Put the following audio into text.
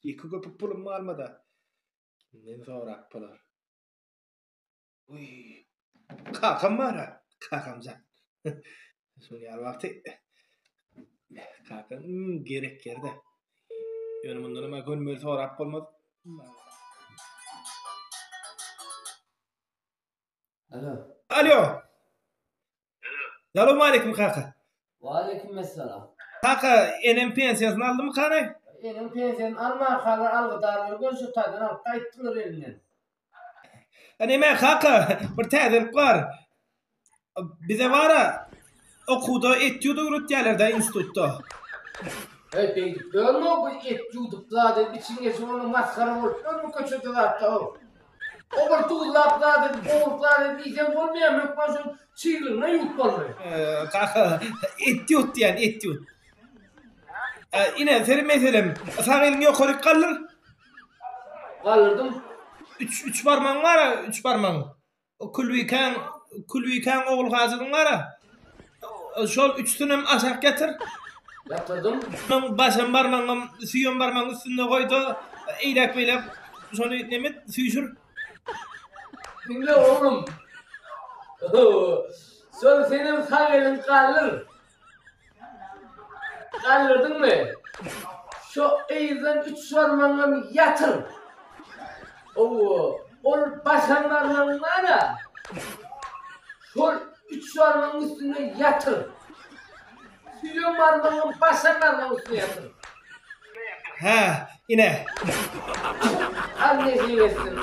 Iki köpük pulum almada. Kimden sorak polar? Uy. Kakam var ha. Kakamcan. Şunu yar vakti. Kakam gerek yerde. Yönümünden ama gönmeli sorak bolmaz. Alo. Alo. Selamun aleyküm kaka. Aleykümselam. Kaka enem pensiyasını aldı mı kanay? Enem pensiyon alma kalır algıdarlar gözü taydan alıp kayıttılar elinden. Neme kaka bir täzelik var. Bize vara okuda etüde ürütýärler institutda. Hey beydik görme bu et yuduplar içine sonra maskara bolup görme köçödüler da o. O bir tuğlaplar boğultlar diyeceğim olmayan yok başın çiğlığına yut bolmuyor. Kaka etüt diýen etüt. Ine senin meselem sağ elin ýokaryk kalır. Kalırdım. Üç barmaň var, üç barmaň. O kulwikan ogul gazydyň var. Şol üçsünem aşak getir. Yatırdım. Başam barmaňym, süýüm barmaň üstünde goýdy. Eýlek beýlep şonu nemet süýşür. Dinle oğlum. Sonra senin sağ kalır. Kaldırdın mı? Şu eğizden 3 sormanı yatır. Ol başanlarla var ya. Şu 3 sormanın üstüne yatır. Süyüm varmanın başanlarla üstüne yatır. Ha, ine. Annesi yesin.